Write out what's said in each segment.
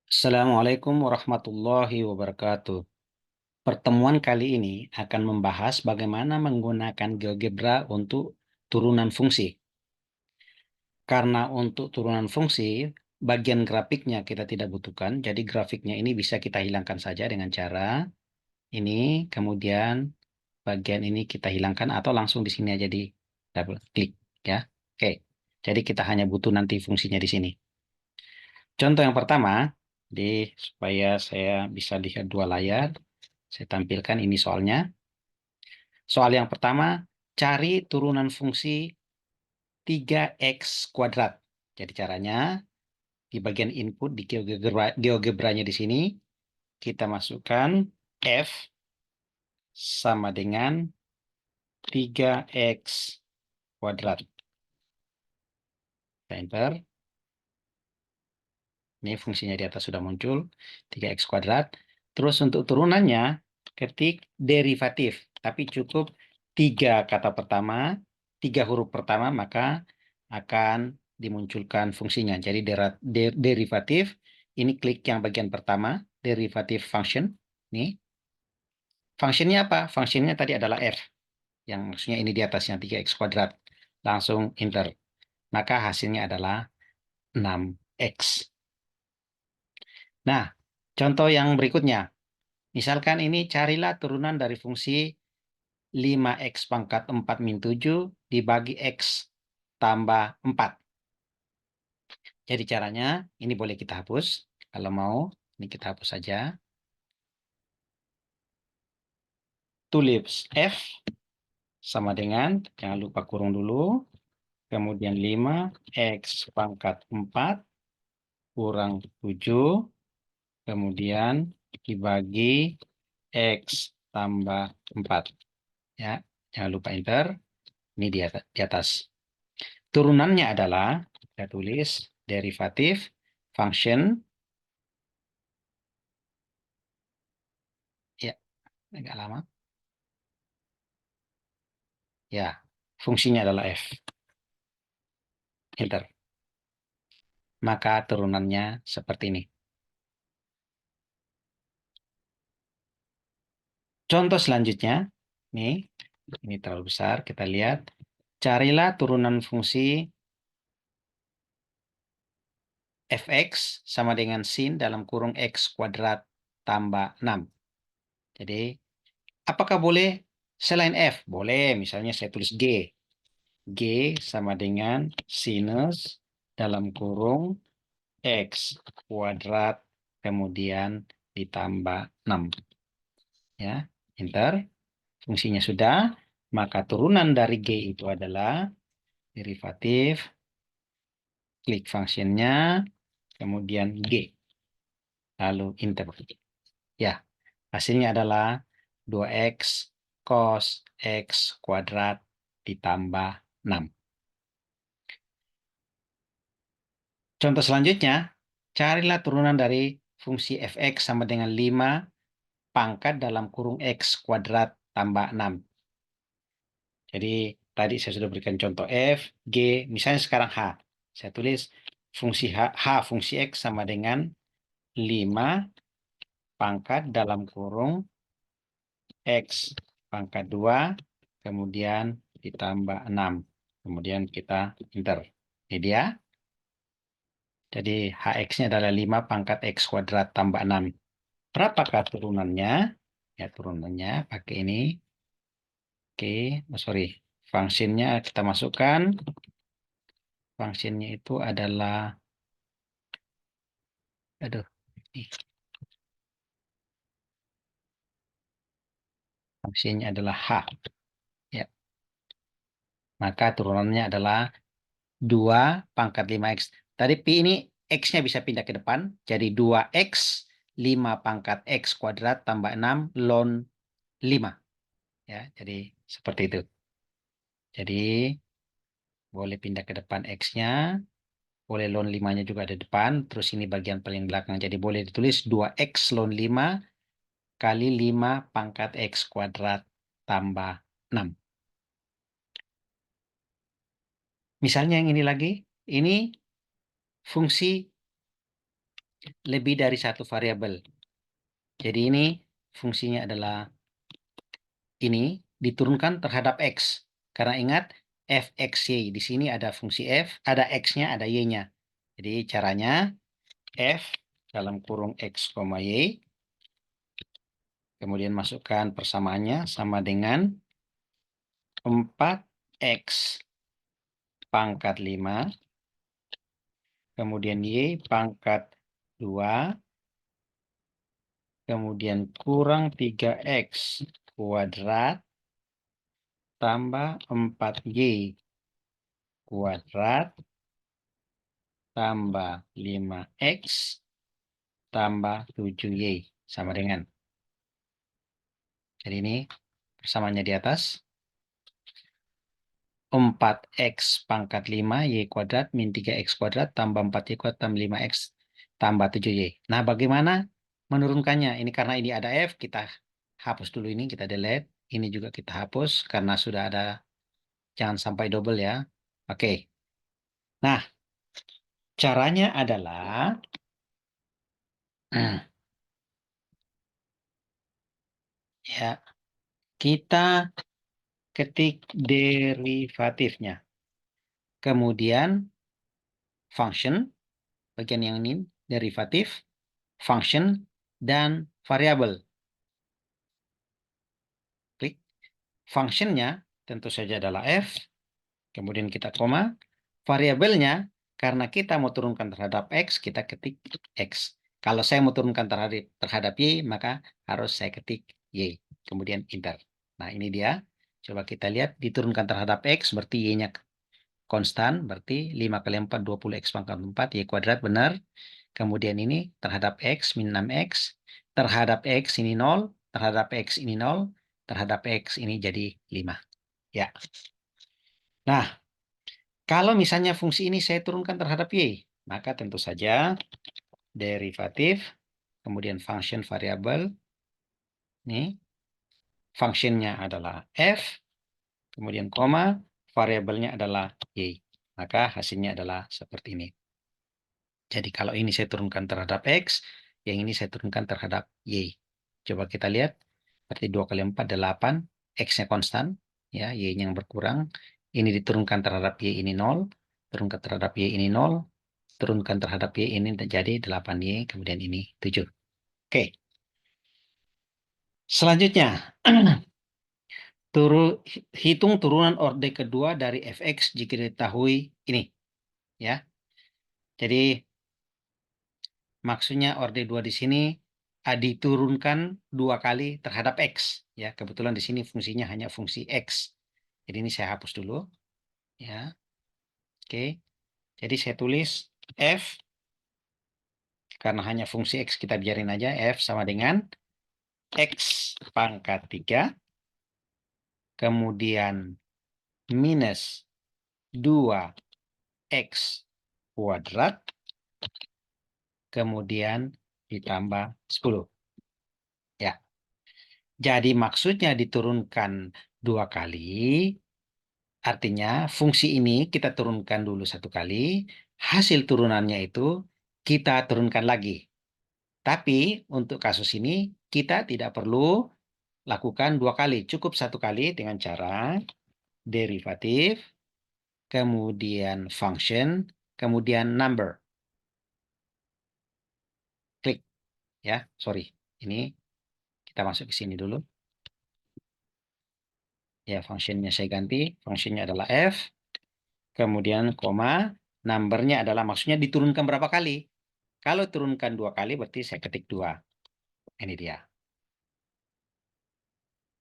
Assalamualaikum warahmatullahi wabarakatuh. Pertemuan kali ini akan membahas bagaimana menggunakan GeoGebra untuk turunan fungsi. Karena untuk turunan fungsi, bagian grafiknya kita tidak butuhkan, jadi grafiknya ini bisa kita hilangkan saja dengan cara ini, kemudian bagian ini kita hilangkan atau langsung di sini aja di double klik ya. Oke. Jadi kita hanya butuh nanti fungsinya di sini. Contoh yang pertama, supaya saya bisa lihat dua layar, saya tampilkan ini soalnya. Soal yang pertama, cari turunan fungsi 3x kuadrat. Jadi caranya, di bagian input di GeoGebra-nya di sini, kita masukkan f sama dengan 3x kuadrat. Kita enter. Ini fungsinya di atas sudah muncul, 3x kuadrat. Terus untuk turunannya, ketik derivatif. Tapi cukup 3 huruf pertama, maka akan dimunculkan fungsinya. Jadi derivatif, ini klik yang bagian pertama, derivatif function. Nih, fungsinya apa? Fungsinya tadi adalah f, yang maksudnya ini di atasnya 3x kuadrat. Langsung enter. Maka hasilnya adalah 6x. Nah, contoh yang berikutnya. Misalkan ini carilah turunan dari fungsi 5x pangkat 4 min 7 dibagi x tambah 4. Jadi caranya, ini boleh kita hapus. Kalau mau, ini kita hapus saja. Tulis f sama dengan, jangan lupa kurung dulu. Kemudian 5x pangkat 4 kurang 7. Kemudian dibagi x tambah 4. Ya, jangan lupa enter. Ini di atas. Turunannya adalah, kita tulis derivatif function. Ya, agak lama. Ya, fungsinya adalah f. Enter. Maka turunannya seperti ini. Contoh selanjutnya, ini terlalu besar, kita lihat. Carilah turunan fungsi fx sama dengan sin dalam kurung x kuadrat tambah 6. Jadi, apakah boleh selain f? Boleh, misalnya saya tulis g. G sama dengan sinus dalam kurung x kuadrat kemudian ditambah 6. Ya, enter. Fungsinya sudah, maka turunan dari G itu adalah derivatif, klik fungsinya, kemudian G. Lalu enter. Ya, hasilnya adalah 2x cos x kuadrat ditambah 6. Contoh selanjutnya, carilah turunan dari fungsi fx sama dengan 5 pangkat dalam kurung x kuadrat tambah 6. Jadi tadi saya sudah berikan contoh f, g, misalnya sekarang h. Saya tulis fungsi h fungsi x sama dengan 5 pangkat dalam kurung x pangkat 2, kemudian ditambah 6. Kemudian kita enter. Ini dia. Jadi hx-nya adalah 5 pangkat x kuadrat tambah 6. Berapakah turunannya? Ya, turunannya pakai ini. Oke, sorry. Fungsinya kita masukkan. Fungsinya itu adalah, aduh, fungsinya adalah h. Ya, maka turunannya adalah 2 pangkat 5x. Tadi pi ini x-nya bisa pindah ke depan. Jadi 2x 5 pangkat x kuadrat tambah 6 ln 5. Ya, jadi seperti itu. Jadi boleh pindah ke depan x-nya. Boleh ln 5-nya juga ada depan. Terus ini bagian paling belakang. Jadi boleh ditulis 2x ln 5 kali 5 pangkat x kuadrat tambah 6. Misalnya yang ini lagi. Ini fungsi lebih dari satu variabel. Jadi ini fungsinya adalah ini diturunkan terhadap X. Karena ingat, fxy. Di sini ada fungsi F, ada X-nya, ada Y-nya. Jadi caranya F dalam kurung X, Y. Kemudian masukkan persamaannya sama dengan 4X pangkat 5. Kemudian Y pangkat 2. Kemudian kurang 3X kuadrat tambah 4Y kuadrat tambah 5X tambah 7Y sama dengan. Jadi ini persamaannya di atas. 4X pangkat 5 Y kuadrat min 3X kuadrat tambah 4Y kuadrat tambah 5X tambah 7Y. Nah, bagaimana menurunkannya? Ini karena ini ada F, kita hapus dulu ini, kita delete. Ini juga kita hapus karena sudah ada, jangan sampai double ya. Oke. Nah, caranya adalah ya, kita ketik derivatifnya. Kemudian function, bagian yang ini, derivatif, function, dan variabel. Klik. Functionnya tentu saja adalah F, kemudian kita koma. Variabelnya, karena kita mau turunkan terhadap X, kita ketik X. Kalau saya mau turunkan terhadap Y, maka harus saya ketik Y. Kemudian enter. Nah, ini dia. Coba kita lihat, diturunkan terhadap X, berarti Y-nya konstan, berarti 5 kali 4, 20X pangkat 4, Y kuadrat, benar. Kemudian ini terhadap X, min 6X. Terhadap X ini 0, terhadap X ini 0, terhadap X ini jadi 5. Ya. Nah, kalau misalnya fungsi ini saya turunkan terhadap Y, maka tentu saja derivatif, kemudian function variabel, ini fungsinya adalah F, kemudian koma, variabelnya adalah Y. Maka hasilnya adalah seperti ini. Jadi kalau ini saya turunkan terhadap X, yang ini saya turunkan terhadap Y. Coba kita lihat, berarti 2 kali 4, 8, X-nya konstan, ya, Y-nya yang berkurang. Ini diturunkan terhadap Y ini 0, turunkan terhadap Y ini 0, turunkan terhadap Y ini jadi 8Y, kemudian ini 7. Oke, selanjutnya, hitung turunan orde kedua dari fx jika diketahui ini. Ya, jadi maksudnya orde 2 di sini diturunkan 2 kali terhadap X. Ya, kebetulan di sini fungsinya hanya fungsi X. Jadi ini saya hapus dulu. Ya, oke. Jadi saya tulis F, karena hanya fungsi X kita biarin aja. F sama dengan X pangkat 3. Kemudian minus 2X kuadrat. Kemudian ditambah 10. Ya. Jadi maksudnya diturunkan 2 kali, artinya fungsi ini kita turunkan dulu 1 kali, hasil turunannya itu kita turunkan lagi. Tapi untuk kasus ini kita tidak perlu lakukan 2 kali, cukup 1 kali dengan cara derivatif, kemudian function, kemudian number. Klik ya, sorry. Ini kita masuk ke sini dulu. Ya, fungsinya saya ganti. Fungsinya adalah F. Kemudian koma. Numbernya adalah maksudnya diturunkan berapa kali. Kalau turunkan 2 kali berarti saya ketik 2. Ini dia.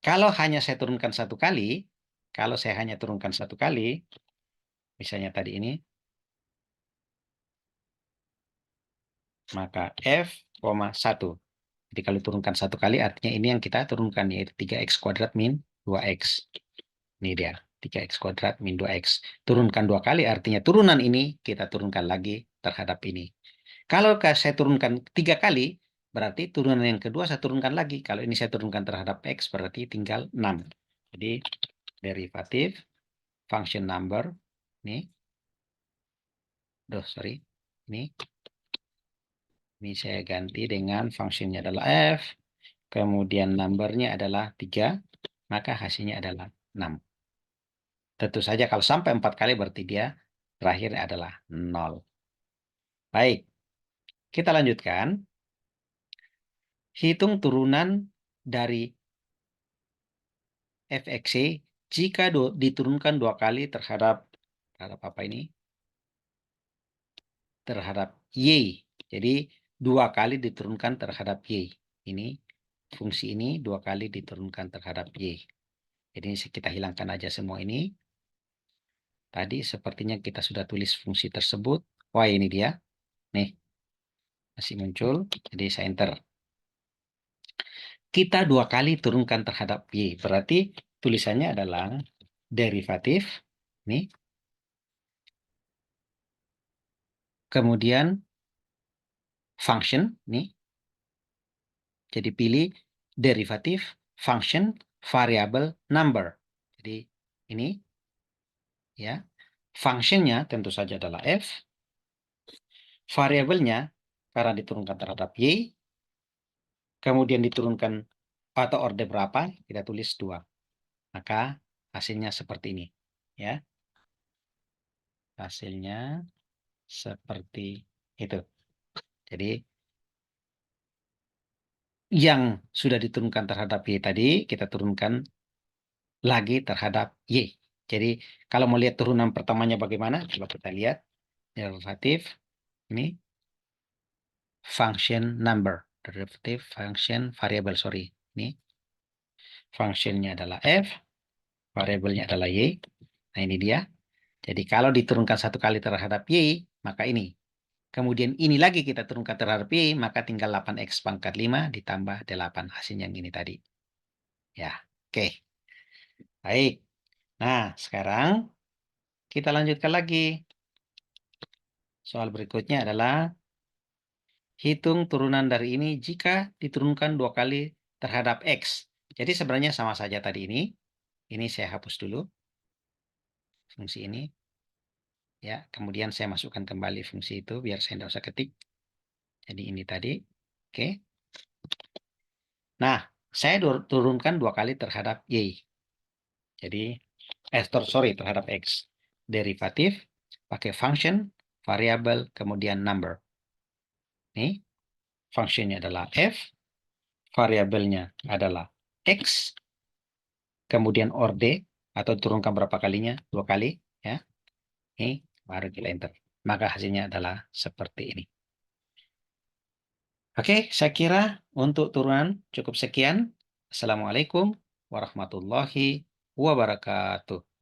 Kalau hanya saya turunkan 1 kali. Kalau saya hanya turunkan 1 kali. Misalnya tadi ini. Maka F, 1. Jadi kalau turunkan 1 kali artinya ini yang kita turunkan yaitu 3X kuadrat min 2X. Ini dia, 3X kuadrat min 2X. Turunkan 2 kali, artinya turunan ini kita turunkan lagi terhadap ini. Kalau saya turunkan 3 kali, berarti turunan yang kedua saya turunkan lagi. Kalau ini saya turunkan terhadap X, berarti tinggal 6. Jadi, derivatif, function number, ini. Sorry. Ini. Ini saya ganti dengan fungsinya adalah F, kemudian numbernya adalah 3, maka hasilnya adalah 6. Tentu saja kalau sampai 4 kali berarti dia terakhir adalah 0. Baik, kita lanjutkan. Hitung turunan dari fxc jika diturunkan 2 kali terhadap apa ini? Terhadap y. Jadi 2 kali diturunkan terhadap y. Ini fungsi ini 2 kali diturunkan terhadap y. Jadi kita hilangkan aja semua ini. Tadi sepertinya kita sudah tulis fungsi tersebut. Wah, ini dia. Nih, masih muncul. Jadi saya enter. Kita 2 kali turunkan terhadap y. Berarti tulisannya adalah derivatif. Nih. Kemudian function. Nih. Jadi pilih derivatif, function, variable, number. Jadi ini ya. Fungsinya tentu saja adalah f. Variabelnya karena diturunkan terhadap y. Kemudian diturunkan atau orde berapa, kita tulis 2. Maka hasilnya seperti ini. Ya. Hasilnya seperti itu. Jadi yang sudah diturunkan terhadap y tadi, kita turunkan lagi terhadap y. Jadi kalau mau lihat turunan pertamanya bagaimana, coba kita lihat. Derivatif, ini function number. Derivatif function variable, sorry. Ini functionnya adalah f, variabelnya adalah y. Nah ini dia. Jadi kalau diturunkan 1 kali terhadap y, maka ini. Kemudian ini lagi kita turunkan terhadap y, maka tinggal 8x pangkat 5 ditambah 8. Hasilnya yang ini tadi. Ya, oke. Baik. Nah, sekarang kita lanjutkan lagi. Soal berikutnya adalah hitung turunan dari ini jika diturunkan 2 kali terhadap x. Jadi sebenarnya sama saja tadi ini. Ini saya hapus dulu. Fungsi ini. Ya, kemudian saya masukkan kembali fungsi itu biar saya tidak usah ketik. Jadi ini tadi. Oke. Nah, saya turunkan 2 kali terhadap y. Jadi, sorry, terhadap x. Derivatif, pakai function, variabel, kemudian number. Ini, fungsinya adalah f, variabelnya adalah x, kemudian orde, atau turunkan berapa kalinya? 2 kali. Ya. Ini, baru kita enter. Maka hasilnya adalah seperti ini. Oke, saya kira untuk turunan cukup sekian. Assalamualaikum warahmatullahi wabarakatuh.